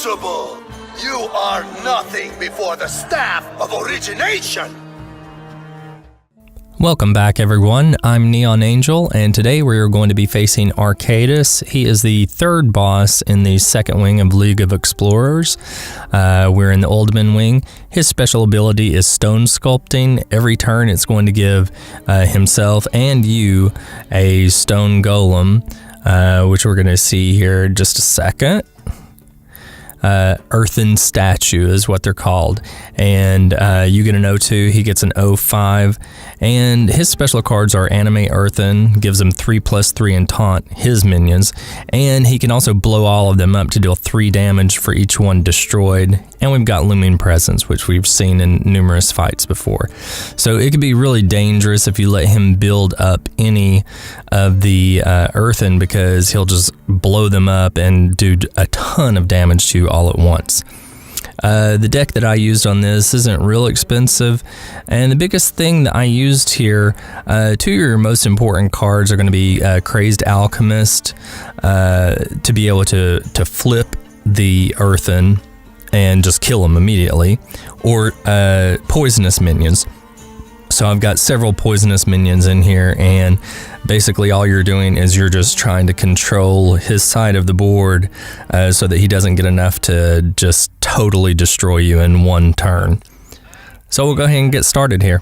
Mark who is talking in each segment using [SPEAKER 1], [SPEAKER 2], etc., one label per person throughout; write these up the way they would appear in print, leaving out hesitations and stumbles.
[SPEAKER 1] Impossible! You are nothing before the staff of origination!
[SPEAKER 2] Welcome back, everyone. I'm Neonangel, and today we are going to be facing Archaedas. He is the third boss in the second wing of League of Explorers. We're in the Oldman wing. His special ability is stone sculpting. Every turn it's going to give himself and you a stone golem, which we're going to see here in just a second. Earthen statue is what they're called, and you get an 0-2, he gets an 0-5, and his special cards are Animate Earthen, gives him 3+3 and taunt his minions, and he can also blow all of them up to deal 3 damage for each one destroyed. And we've got Looming Presence, which we've seen in numerous fights before. So it could be really dangerous if you let him build up any of the earthen, because he'll just blow them up and do a ton of damage to you all at once. The deck that I used on this isn't real expensive, and the biggest thing that I used here, 2 of your most important cards are going to be Crazed Alchemist, to be able to flip the earthen and just kill them immediately, or poisonous minions. So I've got several poisonous minions in here, and basically all you're doing is you're just trying to control his side of the board so that he doesn't get enough to just totally destroy you in one turn. So we'll go ahead and get started here.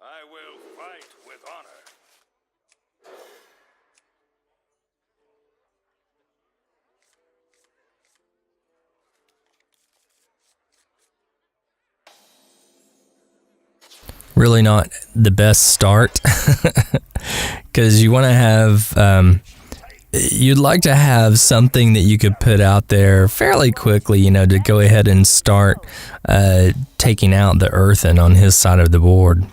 [SPEAKER 1] I will fight with honor.
[SPEAKER 2] Really not the best start, because you want to have, you'd like to have something that you could put out there fairly quickly, you know, to go ahead and start taking out the earthen on his side of the board.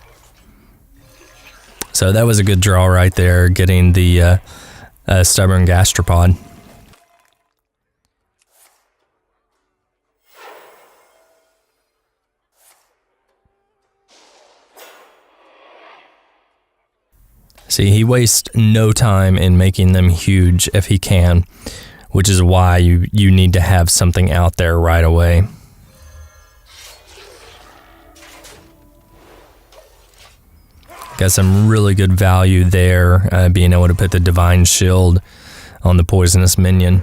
[SPEAKER 2] So that was a good draw right there, getting the stubborn gastropod. See, he wastes no time in making them huge if he can, which is why you need to have something out there right away. Got some really good value there, being able to put the Divine Shield on the poisonous minion.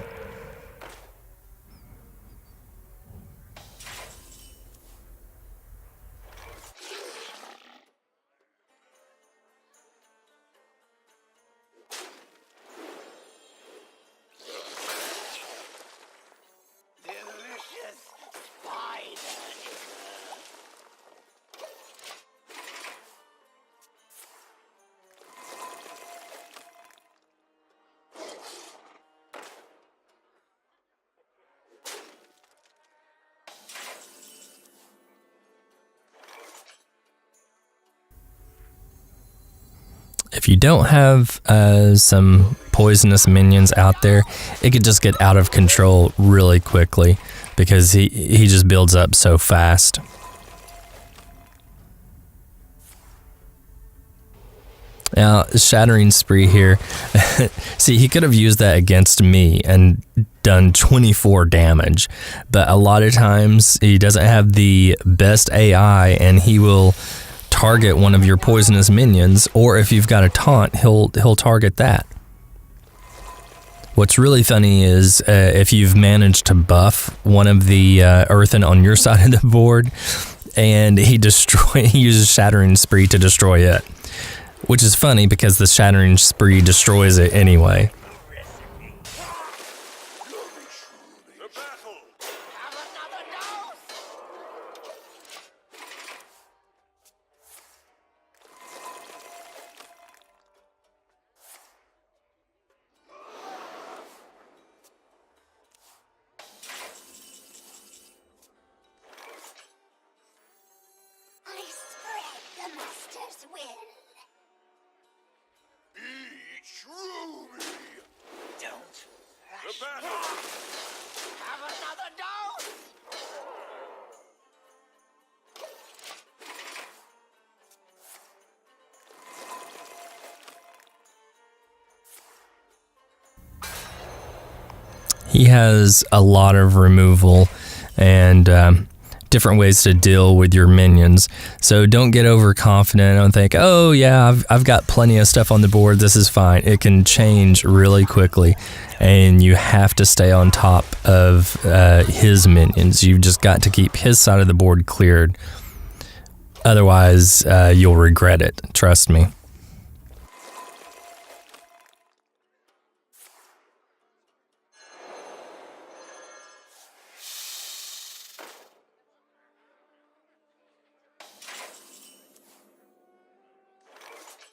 [SPEAKER 2] If you don't have some poisonous minions out there, it could just get out of control really quickly, because he just builds up so fast. Now, Shattering Spree here, see, he could have used that against me and done 24 damage, but a lot of times he doesn't have the best AI, and he will target one of your poisonous minions, or if you've got a taunt, he'll target that. What's really funny is if you've managed to buff one of the earthen on your side of the board, and he uses Shattering Spree to destroy it, which is funny because the Shattering Spree destroys it anyway.
[SPEAKER 3] The master's will.
[SPEAKER 1] Be true me.
[SPEAKER 2] he has a lot of removal and different ways to deal with your minions. So don't get overconfident. Don't think, oh yeah, I've got plenty of stuff on the board. This is fine. It can change really quickly, and you have to stay on top of his minions. You've just got to keep his side of the board cleared. Otherwise, you'll regret it. Trust me.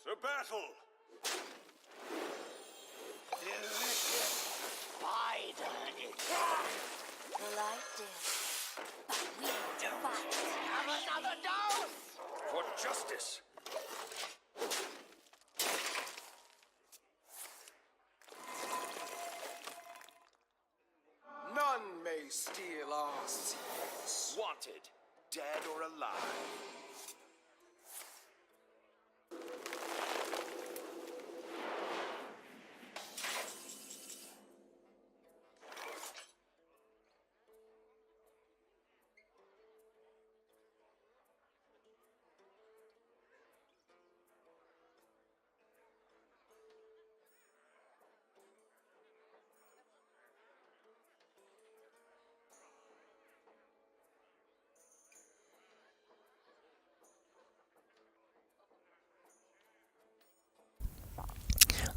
[SPEAKER 1] The battle!
[SPEAKER 3] The light dim, but we don't fight. Have another dose!
[SPEAKER 1] For justice!
[SPEAKER 4] None may steal our secrets.
[SPEAKER 1] Wanted, dead or alive.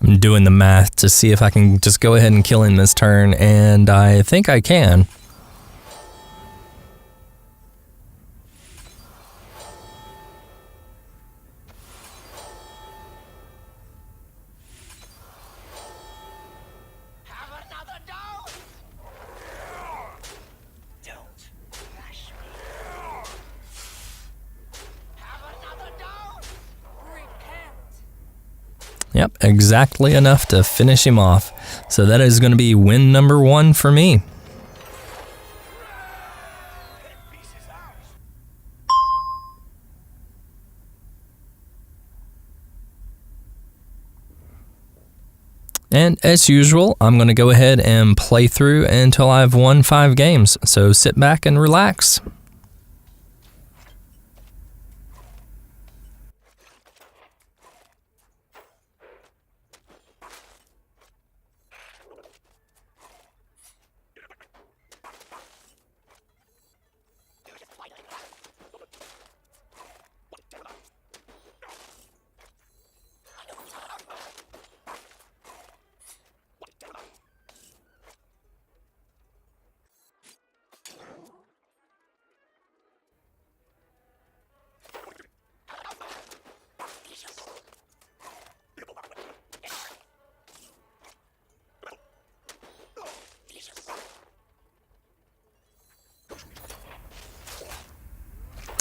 [SPEAKER 2] I'm doing the math to see if I can just go ahead and kill him this turn, and I think I can.
[SPEAKER 3] Have another dose! Don't rush me. Have another dose! Repent.
[SPEAKER 2] Yep, exactly enough to finish him off. So that is going to be win number 1 for me. And as usual, I'm going to go ahead and play through until I've won 5 games. So sit back and relax.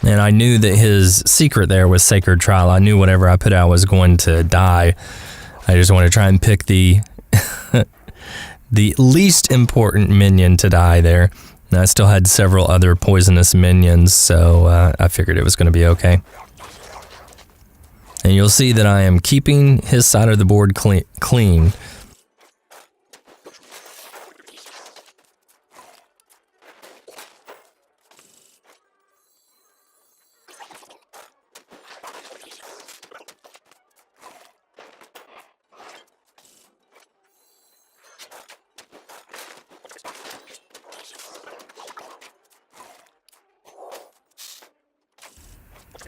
[SPEAKER 2] And I knew that his secret there was Sacred Trial. I knew whatever I put out was going to die. I just want to try and pick the the least important minion to die there. And I still had several other poisonous minions, so I figured it was going to be okay. And you'll see that I am keeping his side of the board clean.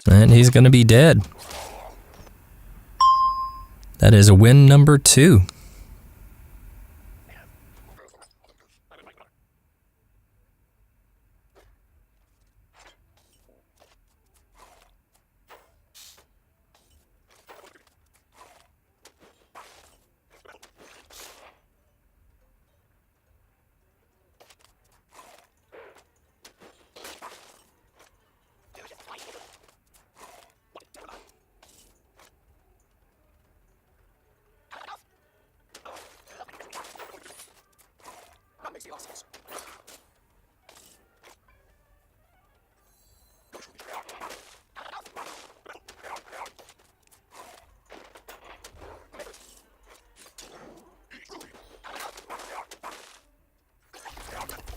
[SPEAKER 2] And he's going to be dead. That is win number 2.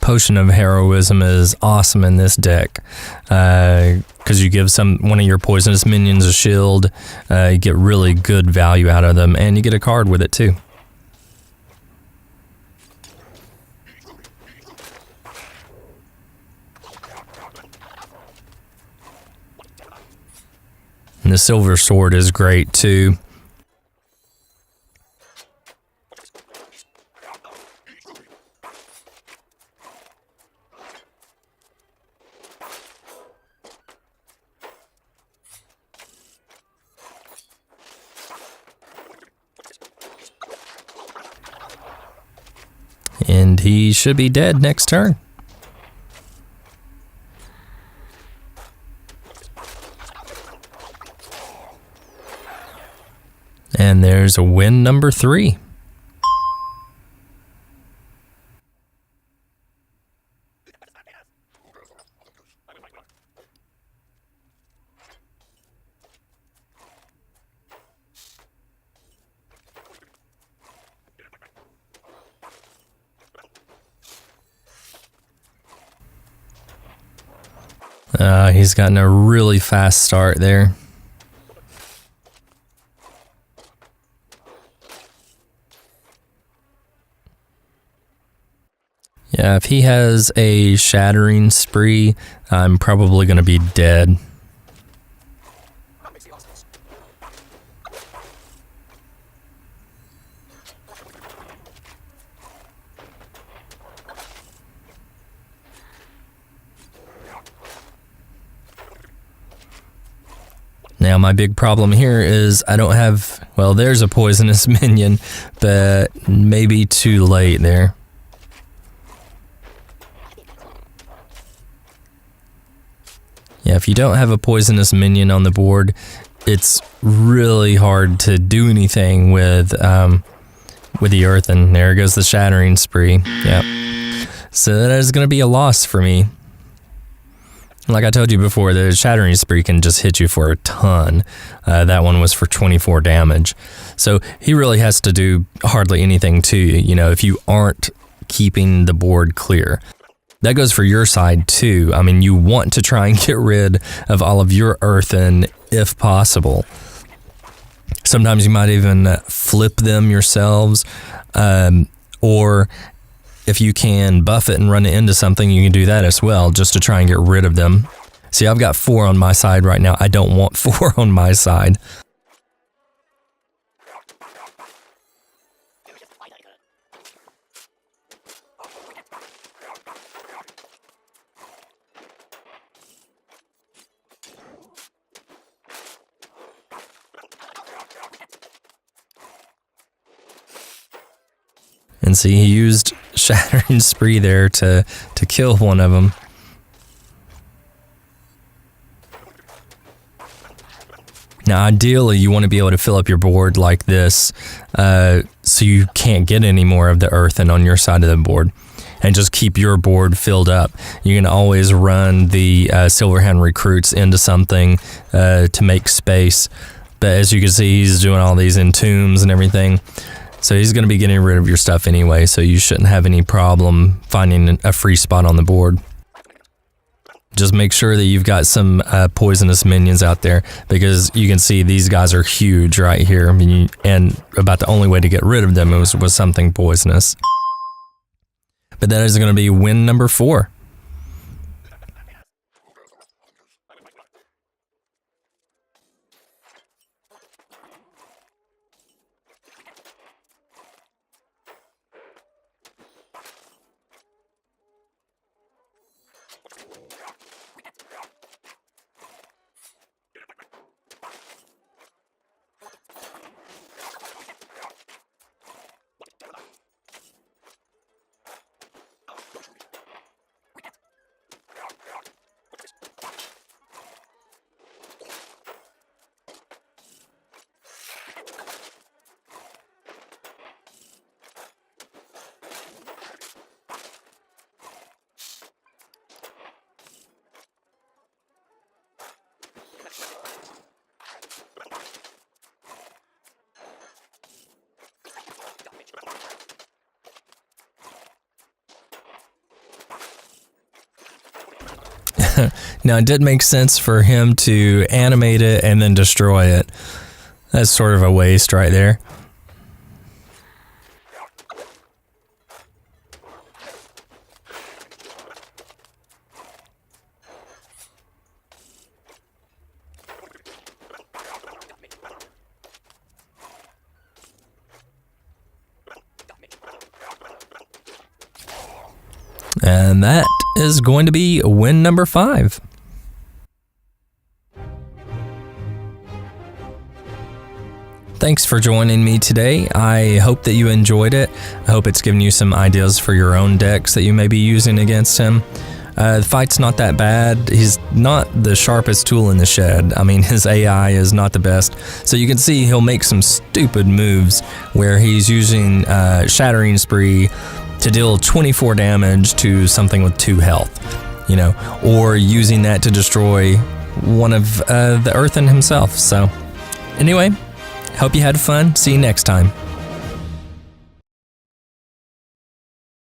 [SPEAKER 2] Potion of Heroism is awesome in this deck because you give one of your poisonous minions a shield, you get really good value out of them, and you get a card with it too. And the Silver Sword is great too. And he should be dead next turn. And there's a win number 3. He's gotten a really fast start there. Yeah, if he has a shattering spree, I'm probably going to be dead. Now, my big problem here is I don't have, well, there's a poisonous minion, but maybe too late there. Yeah, if you don't have a poisonous minion on the board, it's really hard to do anything with the earthen. There goes the shattering spree. Yeah. So that is going to be a loss for me. Like I told you before, the shattering spree can just hit you for a ton. That one was for 24 damage. So he really has to do hardly anything to you, you know, if you aren't keeping the board clear. That goes for your side too. I mean, you want to try and get rid of all of your earthen if possible. Sometimes you might even flip them yourselves, or if you can buff it and run it into something, you can do that as well, just to try and get rid of them. See, I've got 4 on my side right now. I don't want 4 on my side. And see, he used Shattering Spree there to kill one of them. Now, ideally, you want to be able to fill up your board like this, so you can't get any more of the earthen on your side of the board, and just keep your board filled up. You can always run the Silverhand recruits into something to make space. But as you can see, he's doing all these entombs and everything. So he's going to be getting rid of your stuff anyway, so you shouldn't have any problem finding a free spot on the board. Just make sure that you've got some poisonous minions out there, because you can see these guys are huge right here. I mean, and about the only way to get rid of them was something poisonous. But that is going to be win number 4. Now, it did make sense for him to animate it and then destroy it. That's sort of a waste right there. And that is going to be win number 5. Thanks for joining me today. I hope that you enjoyed it. I hope it's given you some ideas for your own decks that you may be using against him. The fight's not that bad. He's not the sharpest tool in the shed. I mean, his AI is not the best. So you can see he'll make some stupid moves where he's using Shattering Spree to deal 24 damage to something with 2 health, you know, or using that to destroy one of the Earthen himself. So anyway, hope you had fun. See you next time.